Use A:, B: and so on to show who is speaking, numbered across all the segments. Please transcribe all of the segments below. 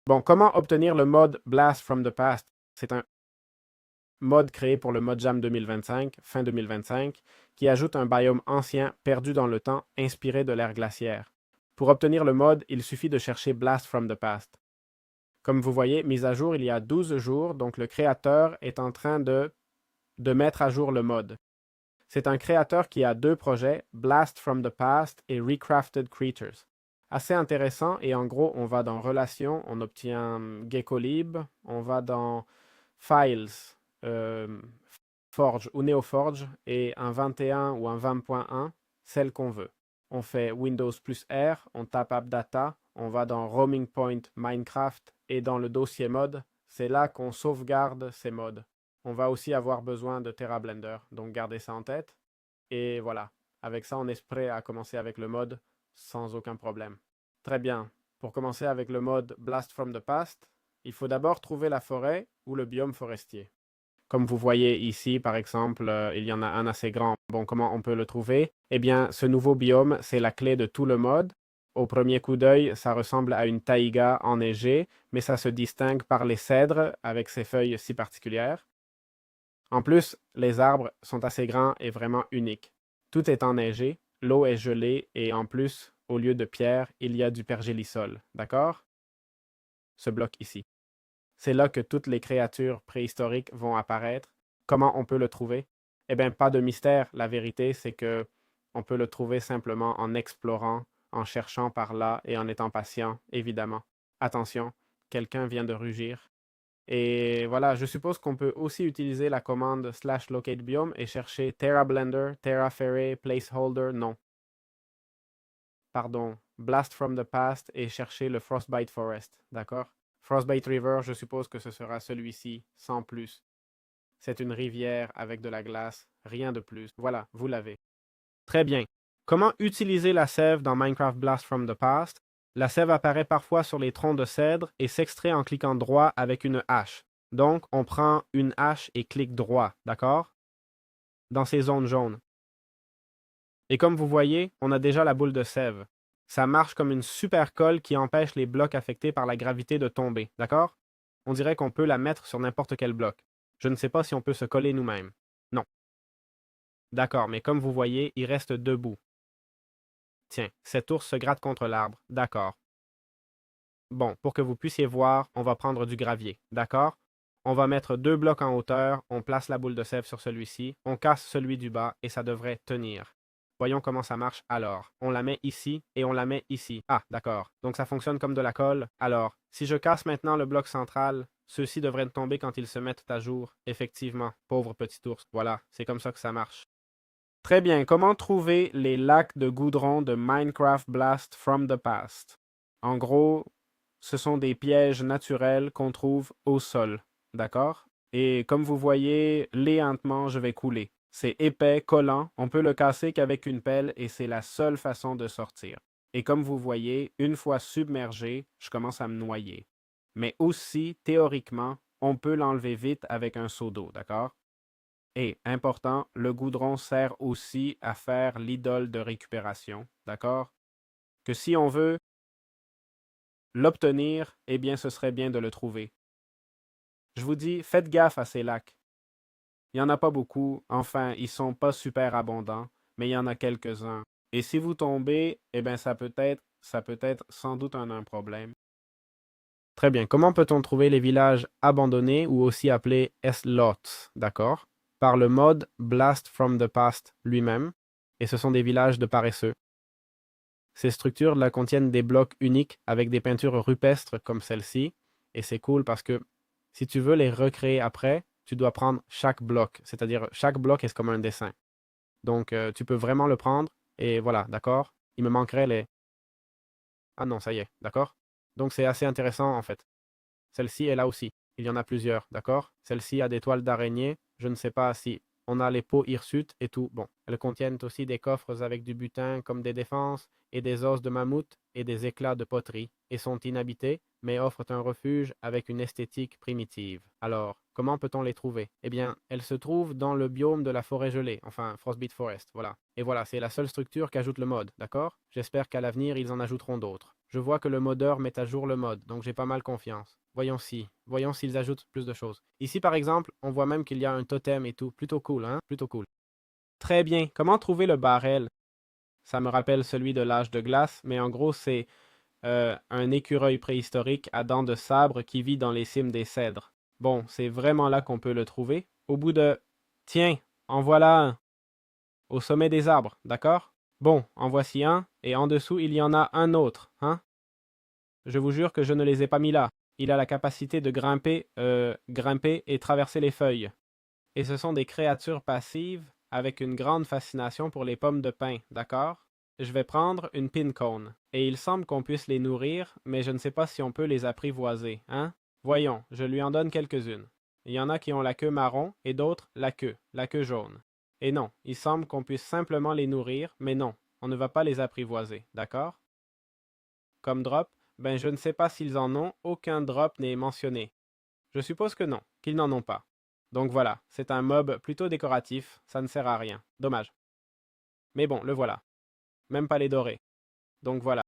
A: Bon, comment obtenir le mode Blast from the Past? C'est un mode créé pour le ModJam 2025, fin 2025, qui ajoute un biome ancien perdu dans le temps inspiré de l'ère glaciaire. Pour obtenir le mode, il suffit de chercher Blast from the Past. Comme vous voyez, mise à jour il y a 12 jours, donc le créateur est en train de mettre à jour le mode. C'est un créateur qui a deux projets, Blast from the Past et Recrafted Creatures. Assez intéressant, et en gros, on va dans Relations, on obtient Geckolib, on va dans Files, euh, Forge ou NeoForge, et un 21 ou un 20.1, celle qu'on veut. On fait Windows plus R, on tape AppData, on va dans Roaming Point Minecraft, et dans le dossier mode, c'est là qu'on sauvegarde ces modes. On va aussi avoir besoin de TerraBlender, donc gardez ça en tête. Et voilà, avec ça, on est prêt à commencer avec le mode sans aucun problème. Très bien, pour commencer avec le mode Blast from the Past, il faut d'abord trouver la forêt ou le biome forestier. Comme vous voyez ici, par exemple, il y en a un assez grand. Bon, comment on peut le trouver? Eh bien, ce nouveau biome, c'est la clé de tout le mode. Au premier coup d'œil, ça ressemble à une taïga enneigée, mais ça se distingue par les cèdres avec ses feuilles si particulières. En plus, les arbres sont assez grands et vraiment uniques. Tout est enneigé, l'eau est gelée et en plus, au lieu de pierre, il y a du pergélisol. D'accord? Ce bloc ici. C'est là que toutes les créatures préhistoriques vont apparaître. Comment on peut le trouver? Eh bien, pas de mystère. La vérité, c'est que on peut le trouver simplement en explorant, en cherchant par là et en étant patient, évidemment. Attention, quelqu'un vient de rugir. Et voilà, je suppose qu'on peut aussi utiliser la commande /locatebiome et chercher TerraBlender, TerraFerret, Placeholder, non. Pardon, Blast from the Past et chercher le Frostbite Forest, d'accord? Frostbite River, je suppose que ce sera celui-ci, sans plus. C'est une rivière avec de la glace, rien de plus. Voilà, vous l'avez. Très bien. Comment utiliser la sève dans Minecraft Blast from the Past? La sève apparaît parfois sur les troncs de cèdre et s'extrait en cliquant droit avec une hache. Donc, on prend une hache et clique droit, d'accord? Dans ces zones jaunes. Et comme vous voyez, on a déjà la boule de sève. Ça marche comme une super colle qui empêche les blocs affectés par la gravité de tomber, d'accord? On dirait qu'on peut la mettre sur n'importe quel bloc. Je ne sais pas si on peut se coller nous-mêmes. Non. D'accord, mais comme vous voyez, il reste debout. Tiens, cet ours se gratte contre l'arbre. D'accord. Bon, pour que vous puissiez voir, on va prendre du gravier. D'accord? On va mettre deux blocs en hauteur, on place la boule de sève sur celui-ci, on casse celui du bas et ça devrait tenir. Voyons comment ça marche alors. On la met ici et on la met ici. Ah, d'accord. Donc ça fonctionne comme de la colle. Alors, si je casse maintenant le bloc central, ceux-ci devraient tomber quand ils se mettent à jour. Effectivement, pauvre petit ours. Voilà, c'est comme ça que ça marche. Très bien, comment trouver les lacs de goudron de Minecraft Blast from the Past? En gros, ce sont des pièges naturels qu'on trouve au sol, d'accord? Et comme vous voyez, léentement, je vais couler. C'est épais, collant, on peut le casser qu'avec une pelle et c'est la seule façon de sortir. Et comme vous voyez, une fois submergé, je commence à me noyer. Mais aussi, théoriquement, on peut l'enlever vite avec un seau d'eau, d'accord? Et, important, le goudron sert aussi à faire l'idole de récupération, d'accord? Que si on veut l'obtenir, eh bien, ce serait bien de le trouver. Je vous dis, faites gaffe à ces lacs. Il n'y en a pas beaucoup, enfin, ils sont pas super abondants, mais il y en a quelques-uns. Et si vous tombez, eh bien, ça peut être sans doute un problème. Très bien. Comment peut-on trouver les villages abandonnés ou aussi appelés S-Lots, d'accord? Par le mode Blast from the Past lui-même, et ce sont des villages de paresseux. Ces structures là contiennent des blocs uniques avec des peintures rupestres comme celle-ci, et c'est cool parce que si tu veux les recréer après, tu dois prendre chaque bloc, c'est-à-dire chaque bloc est comme un dessin. Donc tu peux vraiment le prendre, et voilà, d'accord? Il me manquerait les... Ah non, ça y est, d'accord? Donc c'est assez intéressant en fait. Celle-ci est là aussi. Il y en a plusieurs, d'accord? Celle-ci a des toiles d'araignée. Je ne sais pas si on a les peaux hirsutes et tout. Bon, elles contiennent aussi des coffres avec du butin comme des défenses et des os de mammouth et des éclats de poterie et sont inhabitées, mais offrent un refuge avec une esthétique primitive. Alors, comment peut-on les trouver? Eh bien, elles se trouvent dans le biome de la forêt gelée, enfin Frostbite Forest, voilà. Et voilà, c'est la seule structure qu'ajoute le mode, d'accord? J'espère qu'à l'avenir, ils en ajouteront d'autres. Je vois que le modeur met à jour le mode, donc j'ai pas mal confiance. Voyons s'ils ajoutent plus de choses. Ici, par exemple, on voit même qu'il y a un totem et tout. Plutôt cool, hein? Plutôt cool. Très bien. Comment trouver le barrel? Ça me rappelle celui de l'âge de glace, mais en gros, c'est un écureuil préhistorique à dents de sabre qui vit dans les cimes des cèdres. Bon, c'est vraiment là qu'on peut le trouver. Au bout de... Tiens, en voilà un. Au sommet des arbres, d'accord? Bon, en voici un, et en dessous, il y en a un autre, hein? Je vous jure que je ne les ai pas mis là. Il a la capacité de grimper et traverser les feuilles. Et ce sont des créatures passives avec une grande fascination pour les pommes de pin, d'accord? Je vais prendre une pin cone. Et il semble qu'on puisse les nourrir, mais je ne sais pas si on peut les apprivoiser, hein? Voyons, je lui en donne quelques-unes. Il y en a qui ont la queue marron et d'autres la queue jaune. Et non, il semble qu'on puisse simplement les nourrir, mais non, on ne va pas les apprivoiser, d'accord? Comme drop, ben je ne sais pas s'ils en ont, aucun drop n'est mentionné. Je suppose que non, qu'ils n'en ont pas. Donc voilà, c'est un mob plutôt décoratif, ça ne sert à rien. Dommage. Mais bon, le voilà. Même pas les dorés. Donc voilà.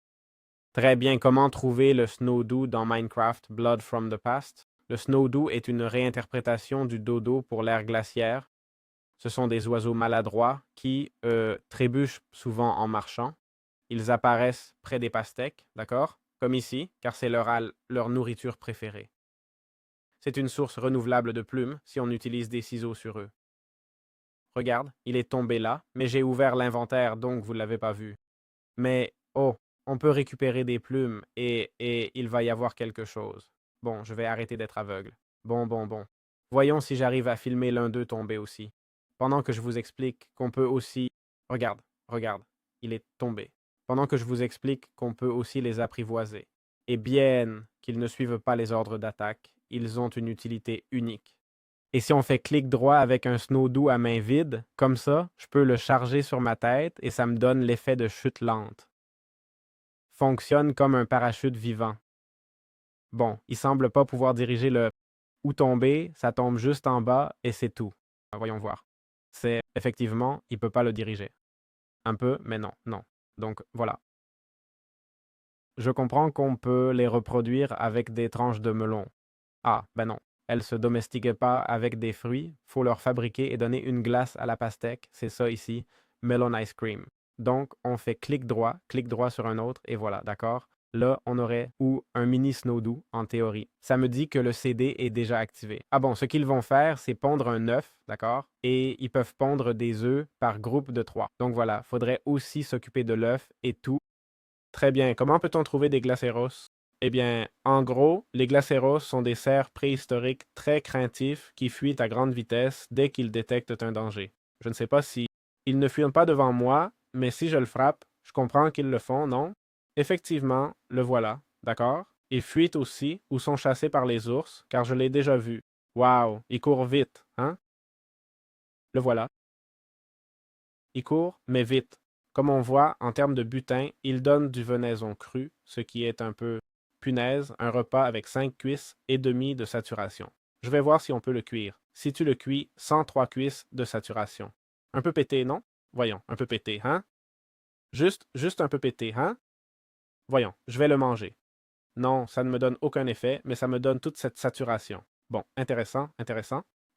A: Très bien, comment trouver le Snowdoo dans Minecraft Blood from the Past? Le Snowdoo est une réinterprétation du dodo pour l'ère glaciaire. Ce sont des oiseaux maladroits qui trébuchent souvent en marchant. Ils apparaissent près des pastèques, d'accord? Comme ici, car c'est leur nourriture préférée. C'est une source renouvelable de plumes si on utilise des ciseaux sur eux. Regarde, il est tombé là, mais j'ai ouvert l'inventaire, donc vous ne l'avez pas vu. Mais, oh, on peut récupérer des plumes et il va y avoir quelque chose. Bon, je vais arrêter d'être aveugle. Bon. Voyons si j'arrive à filmer l'un d'eux tomber aussi. Pendant que je vous explique qu'on peut aussi... Regarde, il est tombé. Pendant que je vous explique qu'on peut aussi les apprivoiser. Et bien qu'ils ne suivent pas les ordres d'attaque, ils ont une utilité unique. Et si on fait clic droit avec un Snowdoo à main vide, comme ça, je peux le charger sur ma tête et ça me donne l'effet de chute lente. Fonctionne comme un parachute vivant. Bon, il semble pas pouvoir diriger le où tomber, ça tombe juste en bas et c'est tout. Voyons voir. C'est effectivement, il peut pas le diriger. Un peu, mais non. Donc voilà. Je comprends qu'on peut les reproduire avec des tranches de melon. Ah, ben non. Elles se domestiquent pas avec des fruits, faut leur fabriquer et donner une glace à la pastèque, c'est ça ici, melon ice cream. Donc, on fait clic droit sur un autre, et voilà, d'accord? Là, on aurait ou un mini Snowdoo, en théorie. Ça me dit que le CD est déjà activé. Ah bon, ce qu'ils vont faire, c'est pondre un œuf, d'accord? Et ils peuvent pondre des œufs par groupe de 3. Donc voilà, faudrait aussi s'occuper de l'œuf et tout. Très bien, comment peut-on trouver des glaceros? Eh bien, en gros, les glaceros sont des cerfs préhistoriques très craintifs qui fuient à grande vitesse dès qu'ils détectent un danger. Je ne sais pas si ils ne fuient pas devant moi, mais si je le frappe, je comprends qu'ils le font, non? Effectivement, le voilà, d'accord? Ils fuient aussi ou sont chassés par les ours, car je l'ai déjà vu. Waouh, il court vite, hein? Le voilà. Il court, mais vite. Comme on voit, en termes de butin, il donne du venaison cru, ce qui est un peu punaise, un repas avec 5 cuisses et demi de saturation. Je vais voir si on peut le cuire. Si tu le cuis, 103 cuisses de saturation. Un peu pété, non? Voyons, un peu pété, hein? Juste un peu pété, hein? Voyons, je vais le manger. Non, ça ne me donne aucun effet, mais ça me donne toute cette saturation. Bon, intéressant.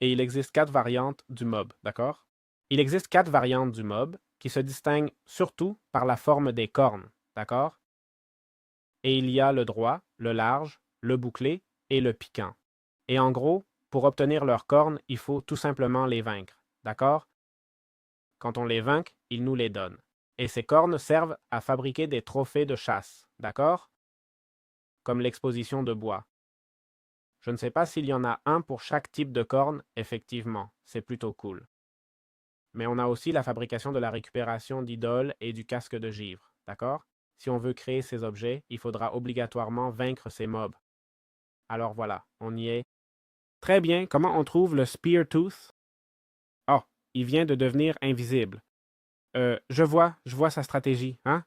A: Et il existe 4 variantes du mob, d'accord? Il existe 4 variantes du mob qui se distinguent surtout par la forme des cornes, d'accord? Et il y a le droit, le large, le bouclé et le piquant. Et en gros, pour obtenir leurs cornes, il faut tout simplement les vaincre, d'accord? Quand on les vainc, ils nous les donnent. Et ces cornes servent à fabriquer des trophées de chasse, d'accord? Comme l'exposition de bois. Je ne sais pas s'il y en a un pour chaque type de corne, effectivement, c'est plutôt cool. Mais on a aussi la fabrication de la récupération d'idoles et du casque de givre, d'accord? Si on veut créer ces objets, il faudra obligatoirement vaincre ces mobs. Alors voilà, on y est. Très bien, comment on trouve le Spear Tooth? Oh, il vient de devenir invisible. Je vois sa stratégie, hein?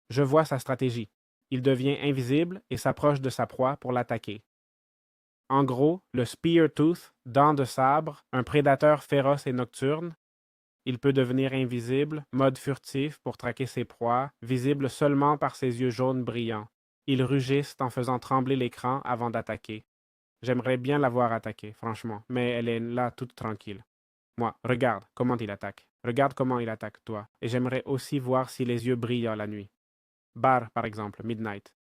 A: Je vois sa stratégie. Il devient invisible et s'approche de sa proie pour l'attaquer. En gros, le Spear Tooth, dent de sabre, un prédateur féroce et nocturne. Il peut devenir invisible, mode furtif pour traquer ses proies, visible seulement par ses yeux jaunes brillants. Ils rugissent en faisant trembler l'écran avant d'attaquer. J'aimerais bien la voir attaquer, franchement, mais elle est là toute tranquille. Moi, regarde comment il attaque. Regarde comment il attaque, toi. Et j'aimerais aussi voir si les yeux brillent la nuit. Bar, par exemple, Midnight.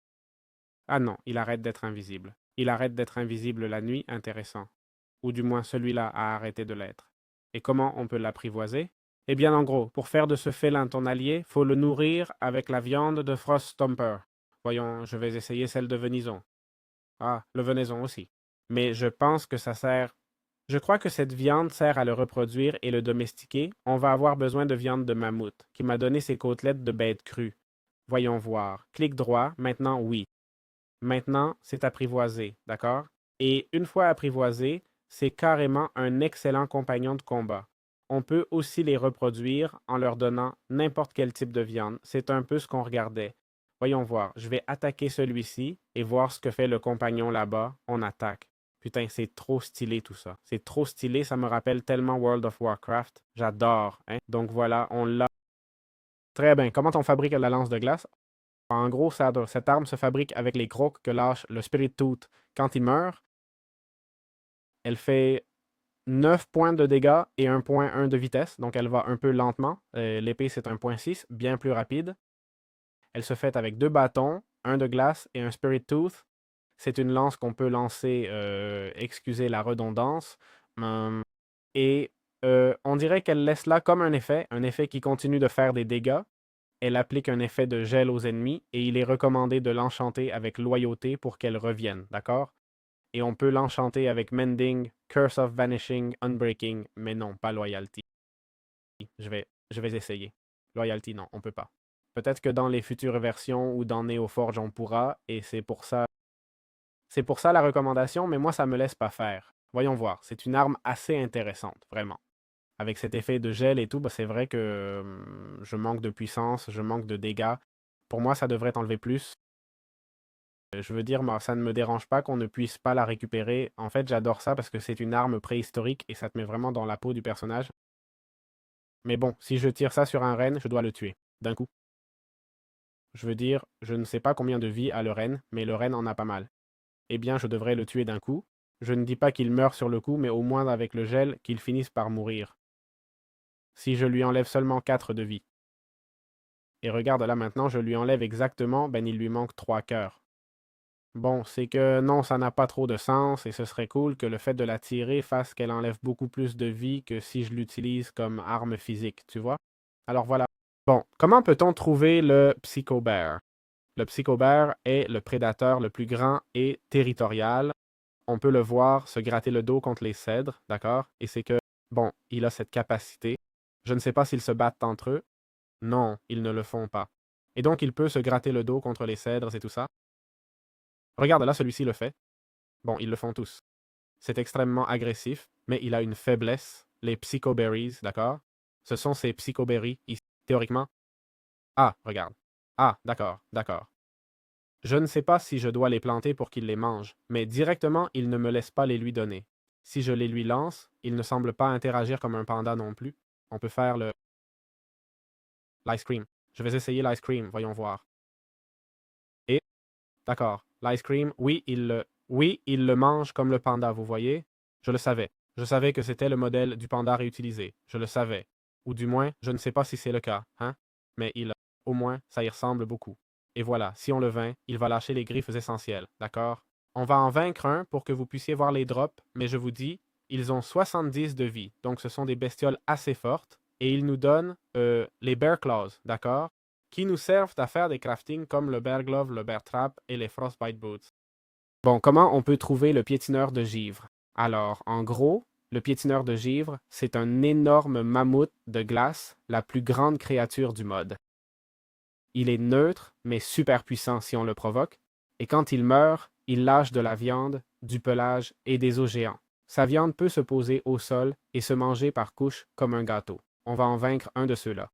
A: Ah non, il arrête d'être invisible. Il arrête d'être invisible la nuit, intéressant. Ou du moins celui-là a arrêté de l'être. Et comment on peut l'apprivoiser? Eh bien, en gros, pour faire de ce félin ton allié, faut le nourrir avec la viande de Frost Stomper. Voyons, je vais essayer celle de Venison. Ah, le venaison aussi. Mais je pense que ça sert. Je crois que cette viande sert à le reproduire et le domestiquer. On va avoir besoin de viande de mammouth, qui m'a donné ses côtelettes de bête crue. Voyons voir. Clic droit, maintenant oui. Maintenant, c'est apprivoisé, d'accord? Et une fois apprivoisé, c'est carrément un excellent compagnon de combat. On peut aussi les reproduire en leur donnant n'importe quel type de viande. C'est un peu ce qu'on regardait. Voyons voir. Je vais attaquer celui-ci et voir ce que fait le compagnon là-bas. On attaque. Putain, c'est trop stylé tout ça. C'est trop stylé, ça me rappelle tellement World of Warcraft. J'adore, hein? Donc voilà, on l'a. Très bien. Comment on fabrique la lance de glace? En gros, cette arme se fabrique avec les crocs que lâche le Spirit Tooth quand il meurt. Elle fait 9 points de dégâts et 1,1 de vitesse, donc elle va un peu lentement. L'épée, c'est 1,6, bien plus rapide. Elle se fait avec 2 bâtons, un de glace et un Spirit Tooth. C'est une lance qu'on peut lancer, excusez la redondance. Et on dirait qu'elle laisse là comme un effet qui continue de faire des dégâts. Elle applique un effet de gel aux ennemis et il est recommandé de l'enchanter avec loyauté pour qu'elle revienne, d'accord? Et on peut l'enchanter avec Mending, Curse of Vanishing, Unbreaking, mais non, pas Loyalty. Je vais essayer. Loyalty, non, on peut pas. Peut-être que dans les futures versions ou dans Neoforge, on pourra, et c'est pour ça. C'est pour ça la recommandation, mais moi, ça me laisse pas faire. Voyons voir. C'est une arme assez intéressante, vraiment. Avec cet effet de gel et tout, bah, c'est vrai que je manque de puissance, je manque de dégâts. Pour moi, ça devrait enlever plus. Je veux dire, moi, ça ne me dérange pas qu'on ne puisse pas la récupérer. En fait, j'adore ça parce que c'est une arme préhistorique et ça te met vraiment dans la peau du personnage. Mais bon, si je tire ça sur un renne, je dois le tuer, d'un coup. Je veux dire, je ne sais pas combien de vie a le renne, mais le renne en a pas mal. Eh bien, je devrais le tuer d'un coup. Je ne dis pas qu'il meurt sur le coup, mais au moins avec le gel, qu'il finisse par mourir. Si je lui enlève seulement 4 de vie. Et regarde là maintenant, je lui enlève exactement, ben il lui manque 3 cœurs. Bon, c'est que non, ça n'a pas trop de sens et ce serait cool que le fait de la tirer fasse qu'elle enlève beaucoup plus de vie que si je l'utilise comme arme physique, tu vois? Alors voilà. Bon, comment peut-on trouver le Psycho Bear? Le Psycho Bear est le prédateur le plus grand et territorial. On peut le voir se gratter le dos contre les cèdres, d'accord? Et c'est que, bon, il a cette capacité. Je ne sais pas s'ils se battent entre eux. Non, ils ne le font pas. Et donc, il peut se gratter le dos contre les cèdres et tout ça. Regarde là, celui-ci le fait. Bon, ils le font tous. C'est extrêmement agressif, mais il a une faiblesse, les psychoberries, d'accord? Ce sont ces psychoberries, ici, théoriquement. Ah, regarde. Ah, d'accord, d'accord. Je ne sais pas si je dois les planter pour qu'il les mange, mais directement, il ne me laisse pas les lui donner. Si je les lui lance, il ne semble pas interagir comme un panda non plus. On peut faire l'ice cream. Je vais essayer l'ice cream, voyons voir. Et, d'accord, l'ice cream, oui, il le mange comme le panda, vous voyez? Je le savais. Je savais que c'était le modèle du panda réutilisé. Je le savais. Ou du moins, je ne sais pas si c'est le cas, hein? Mais au moins, ça y ressemble beaucoup. Et voilà, si on le vainc, il va lâcher les griffes essentielles, d'accord? On va en vaincre un pour que vous puissiez voir les drops, mais je vous dis, ils ont 70 de vie, donc ce sont des bestioles assez fortes, et ils nous donnent les Bear Claws, d'accord? Qui nous servent à faire des craftings comme le Bear Glove, le Bear Trap et les Frostbite Boots. Bon, comment on peut trouver le piétineur de givre? Alors, en gros, le piétineur de givre, c'est un énorme mammouth de glace, la plus grande créature du mode. Il est neutre, mais super puissant si on le provoque, et quand il meurt, il lâche de la viande, du pelage et des os géants. Sa viande peut se poser au sol et se manger par couches comme un gâteau. On va en vaincre un de ceux-là.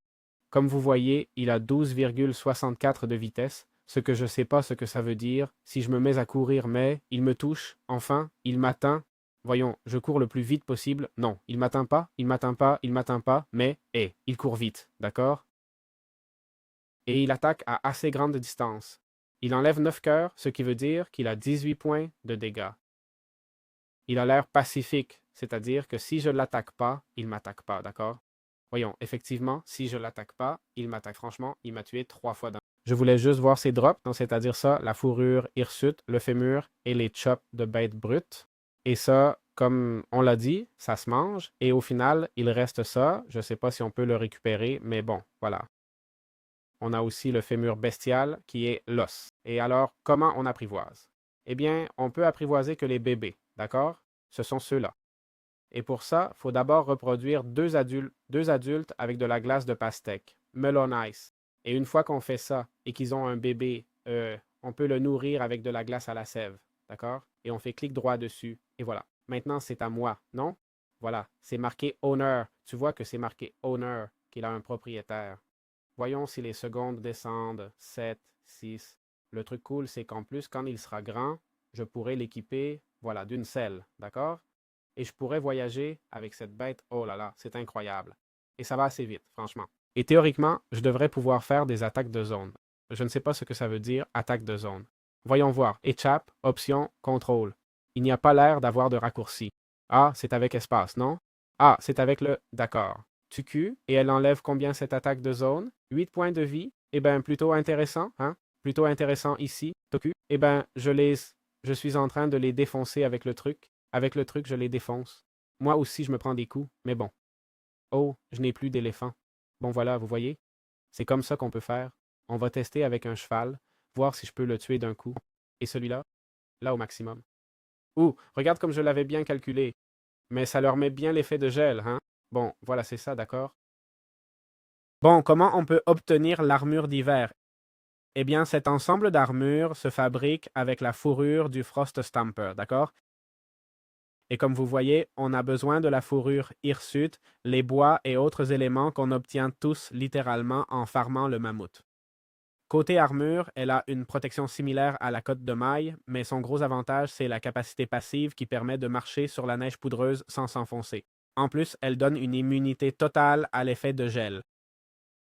A: Comme vous voyez, il a 12,64 de vitesse, ce que je ne sais pas ce que ça veut dire. Si je me mets à courir, mais il me touche, enfin, il m'atteint. Voyons, je cours le plus vite possible. Non, il m'atteint pas, il m'atteint pas, il m'atteint pas, mais, il court vite, d'accord? Et il attaque à assez grande distance. Il enlève 9 cœurs, ce qui veut dire qu'il a 18 points de dégâts. Il a l'air pacifique, c'est-à-dire que si je ne l'attaque pas, il ne m'attaque pas, d'accord? Voyons, effectivement, si je ne l'attaque pas, il m'attaque. Franchement, il m'a tué 3 fois d'un. Je voulais juste voir ses drops, donc c'est-à-dire ça, la fourrure hirsute, le fémur et les chops de bêtes brutes. Et ça, comme on l'a dit, ça se mange. Et au final, il reste ça. Je ne sais pas si on peut le récupérer, mais bon, voilà. On a aussi le fémur bestial qui est l'os. Et alors, comment on apprivoise? Eh bien, on peut apprivoiser que les bébés, d'accord? Ce sont ceux-là. Et pour ça, il faut d'abord reproduire deux adultes avec de la glace de pastèque, melon ice. Et une fois qu'on fait ça et qu'ils ont un bébé, on peut le nourrir avec de la glace à la sève, d'accord? Et on fait clic droit dessus, et voilà. Maintenant, c'est à moi, non? Voilà, c'est marqué owner. Tu vois que c'est marqué owner, qu'il a un propriétaire. Voyons si les secondes descendent. 7, 6. Le truc cool, c'est qu'en plus, quand il sera grand, je pourrai l'équiper, voilà, d'une selle, d'accord? Et je pourrais voyager avec cette bête. Oh là là, c'est incroyable. Et ça va assez vite, franchement. Et théoriquement, je devrais pouvoir faire des attaques de zone. Je ne sais pas ce que ça veut dire, attaque de zone. Voyons voir. Échappe, option, contrôle. Il n'y a pas l'air d'avoir de raccourci. Ah, c'est avec espace, non? Ah, c'est avec le... D'accord. Tu Q, et elle enlève combien cette attaque de zone? 8 points de vie. Eh bien, plutôt intéressant, hein? Plutôt intéressant ici, Toku. Eh bien, je suis en train de les défoncer avec le truc. Avec le truc, je les défonce. Moi aussi, je me prends des coups, mais bon. Oh, je n'ai plus d'éléphant. Bon voilà, vous voyez? C'est comme ça qu'on peut faire. On va tester avec un cheval, voir si je peux le tuer d'un coup. Et celui-là, là au maximum. Ouh, regarde comme je l'avais bien calculé. Mais ça leur met bien l'effet de gel, hein? Bon, voilà, c'est ça, d'accord? Bon, comment on peut obtenir l'armure d'hiver? Eh bien, cet ensemble d'armures se fabrique avec la fourrure du Frost Stamper, d'accord? Et comme vous voyez, on a besoin de la fourrure hirsute, les bois et autres éléments qu'on obtient tous littéralement en farmant le mammouth. Côté armure, elle a une protection similaire à la cotte de maille, mais son gros avantage, c'est la capacité passive qui permet de marcher sur la neige poudreuse sans s'enfoncer. En plus, elle donne une immunité totale à l'effet de gel.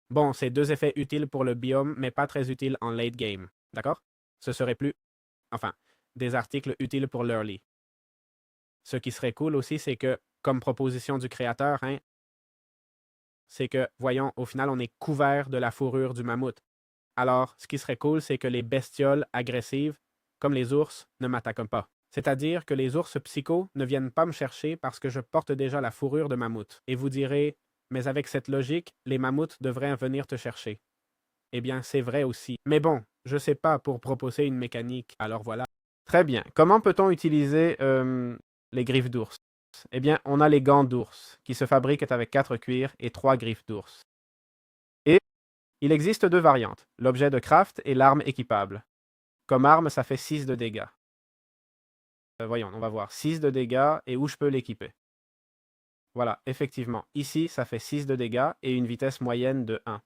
A: Bon, c'est deux effets utiles pour le biome, mais pas très utiles en late game. D'accord? Ce serait plus... Enfin, des articles utiles pour l'early. Ce qui serait cool aussi, c'est que, comme proposition du créateur, hein, c'est que, voyons, au final, on est couvert de la fourrure du mammouth. Alors, ce qui serait cool, c'est que les bestioles agressives, comme les ours, ne m'attaquent pas. C'est-à-dire que les ours psychos ne viennent pas me chercher parce que je porte déjà la fourrure de mammouth. Et vous direz, mais avec cette logique, les mammouths devraient venir te chercher. Eh bien, c'est vrai aussi. Mais bon, je sais pas pour proposer une mécanique, alors voilà. Très bien. Comment peut-on utiliser les griffes d'ours? Eh bien, on a les gants d'ours, qui se fabriquent avec 4 cuirs et 3 griffes d'ours. Et il existe deux variantes, l'objet de craft et l'arme équipable. Comme arme, ça fait 6 de dégâts. Voyons, on va voir. 6 de dégâts et où je peux l'équiper. Voilà, effectivement. Ici, ça fait 6 de dégâts et une vitesse moyenne de 1.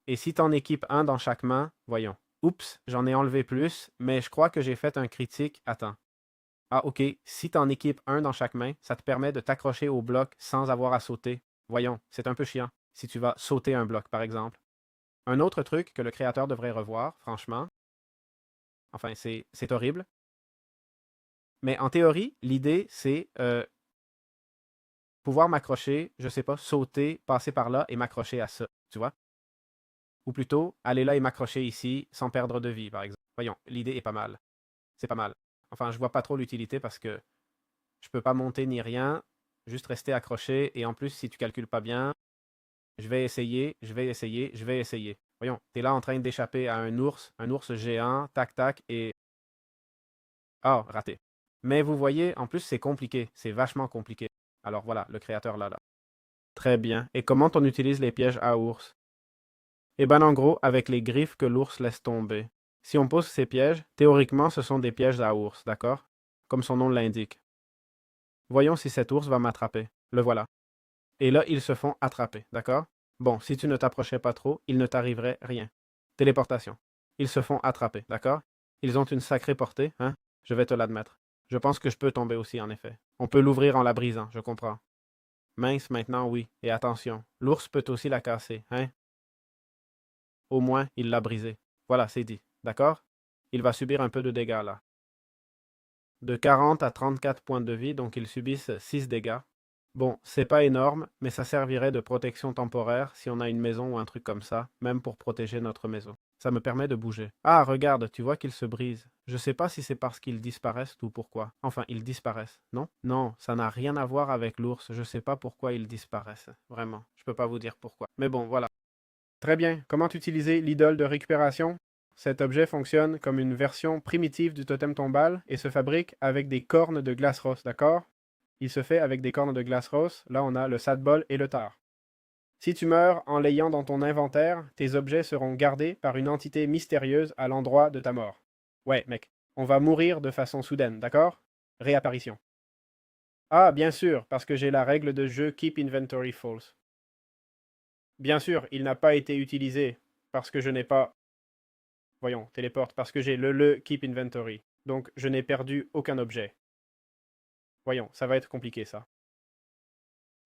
A: Et si t'en équipes un dans chaque main, voyons. Oups, j'en ai enlevé plus, mais je crois que j'ai fait un critique. Attends. Ah, ok. Si t'en équipes un dans chaque main, ça te permet de t'accrocher au bloc sans avoir à sauter. Voyons, c'est un peu chiant si tu vas sauter un bloc, par exemple. Un autre truc que le créateur devrait revoir, franchement. Enfin, c'est horrible. Mais en théorie, l'idée, c'est pouvoir m'accrocher, je sais pas, sauter, passer par là et m'accrocher à ça, tu vois? Ou plutôt, aller là et m'accrocher ici sans perdre de vie, par exemple. Voyons, l'idée est pas mal. C'est pas mal. Enfin, je vois pas trop l'utilité parce que je peux pas monter ni rien, juste rester accroché. Et en plus, si tu calcules pas bien, je vais essayer, je vais essayer, je vais essayer. Voyons, t'es là en train d'échapper à un ours géant, tac tac, et... Ah, raté. Mais vous voyez, en plus, c'est compliqué, c'est vachement compliqué. Alors voilà, le créateur là. Très bien. Et comment on utilise les pièges à ours? Eh ben en gros, avec les griffes que l'ours laisse tomber. Si on pose ces pièges, théoriquement, ce sont des pièges à ours, d'accord? Comme son nom l'indique. Voyons si cet ours va m'attraper. Le voilà. Et là, ils se font attraper, d'accord? Bon, si tu ne t'approchais pas trop, il ne t'arriverait rien. Téléportation. Ils se font attraper, d'accord? Ils ont une sacrée portée, hein? Je vais te l'admettre. Je pense que je peux tomber aussi, en effet. On peut l'ouvrir en la brisant, je comprends. Mince, maintenant, oui. Et attention, l'ours peut aussi la casser, hein? Au moins, il l'a brisée. Voilà, c'est dit. D'accord? il va subir un peu de dégâts là. De 40 à 34 points de vie, donc ils subissent 6 dégâts. Bon, c'est pas énorme, mais ça servirait de protection temporaire si on a une maison ou un truc comme ça, même pour protéger notre maison. Ça me permet de bouger. Ah, regarde, tu vois qu'ils se brisent. Je sais pas si c'est parce qu'ils disparaissent ou pourquoi. Enfin, ils disparaissent, non? Non, ça n'a rien à voir avec l'ours. Je sais pas pourquoi ils disparaissent. Vraiment, je peux pas vous dire pourquoi. Mais bon, voilà. Très bien. Comment utiliser l'idole de récupération? Cet objet fonctionne comme une version primitive du totem tombal et se fabrique avec des cornes de glace rose, d'accord? Il se fait avec des cornes de glace rose. Là, on a le sadbol et le tar. Si tu meurs en l'ayant dans ton inventaire, tes objets seront gardés par une entité mystérieuse à l'endroit de ta mort. Ouais, mec, on va mourir de façon soudaine, d'accord? Réapparition. Ah, bien sûr, parce que j'ai la règle de jeu Keep Inventory False. Bien sûr, il n'a pas été utilisé parce que je n'ai pas... Voyons, téléporte, parce que j'ai le Keep Inventory. Donc, je n'ai perdu aucun objet. Voyons, ça va être compliqué, ça.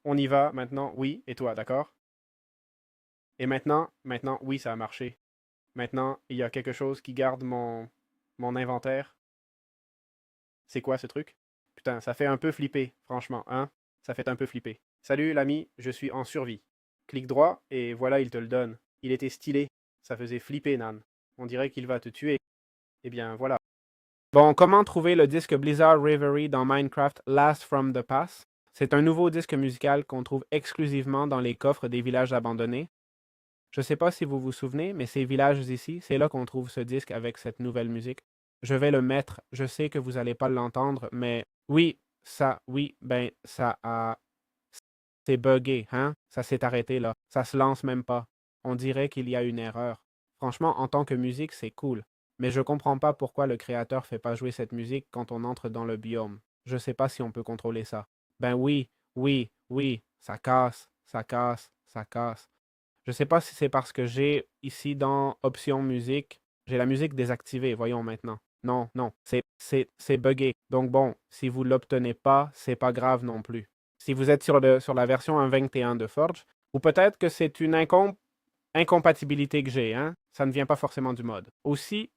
A: On y va maintenant, oui, et toi, d'accord? Et maintenant, oui, ça a marché. Maintenant, il y a quelque chose qui garde mon inventaire. C'est quoi ce truc? Putain, ça fait un peu flipper, franchement, hein? Ça fait un peu flipper. Salut l'ami, je suis en survie. Clique droit et voilà, il te le donne. Il était stylé. Ça faisait flipper, Nan. On dirait qu'il va te tuer. Eh bien, voilà. Bon, comment trouver le disque Blizzard Reverie dans Minecraft Last from the Past? C'est un nouveau disque musical qu'on trouve exclusivement dans les coffres des villages abandonnés. Je sais pas si vous vous souvenez, mais ces villages ici, c'est là qu'on trouve ce disque avec cette nouvelle musique. Je vais le mettre, je sais que vous n'allez pas l'entendre, mais oui, ben, ça a... C'est buggé, hein? Ça s'est arrêté là. Ça se lance même pas. On dirait qu'il y a une erreur. Franchement, en tant que musique, c'est cool. Mais je comprends pas pourquoi le créateur fait pas jouer cette musique quand on entre dans le biome. Je sais pas si on peut contrôler ça. Ben oui, ça casse, ça casse, ça casse. Je sais pas si c'est parce que j'ai ici dans Options musique, j'ai la musique désactivée, voyons maintenant. Non, non, c'est buggé. Donc bon, si vous l'obtenez pas, c'est pas grave non plus. Si vous êtes sur la version 1.21 de Forge, ou peut-être que c'est une incompatibilité que j'ai, hein? Ça ne vient pas forcément du mode. Aussi,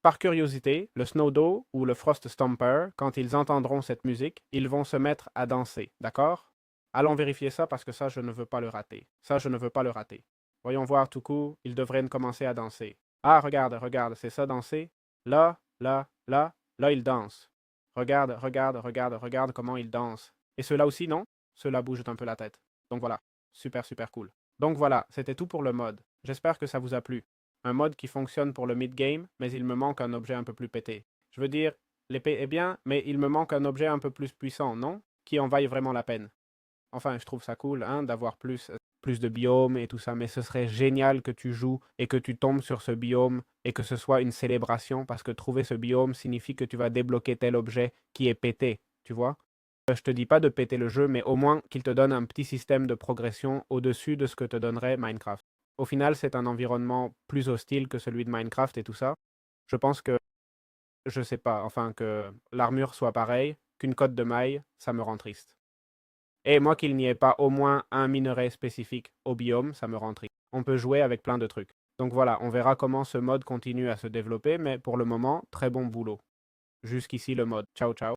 A: par curiosité, le Snowdo ou le Frost Stomper, quand ils entendront cette musique, ils vont se mettre à danser, d'accord? Allons vérifier ça parce que ça, je ne veux pas le rater. Ça, je ne veux pas le rater. Voyons voir tout coup, ils devraient commencer à danser. Ah, regarde, c'est ça danser? Là, ils dansent. Regarde comment ils dansent. Et ceux-là aussi, non? Ceux-là bougent un peu la tête. Donc voilà, super, super cool. Donc voilà, c'était tout pour le mode. J'espère que ça vous a plu. Un mode qui fonctionne pour le mid-game, mais il me manque un objet un peu plus pété. Je veux dire, l'épée est bien, mais il me manque un objet un peu plus puissant, non? Qui en vaille vraiment la peine. Enfin, je trouve ça cool, hein, d'avoir plus de biomes et tout ça, mais ce serait génial que tu joues et que tu tombes sur ce biome et que ce soit une célébration parce que trouver ce biome signifie que tu vas débloquer tel objet qui est pété, tu vois? Je te dis pas de péter le jeu, mais au moins qu'il te donne un petit système de progression au-dessus de ce que te donnerait Minecraft. Au final, c'est un environnement plus hostile que celui de Minecraft et tout ça. Je pense que, je sais pas, enfin que l'armure soit pareille, qu'une cotte de maille, ça me rend triste. Et moi, qu'il n'y ait pas au moins un minerai spécifique au biome, ça me rend triste. On peut jouer avec plein de trucs. Donc voilà, on verra comment ce mode continue à se développer, mais pour le moment, très bon boulot. Jusqu'ici le mode. Ciao, ciao.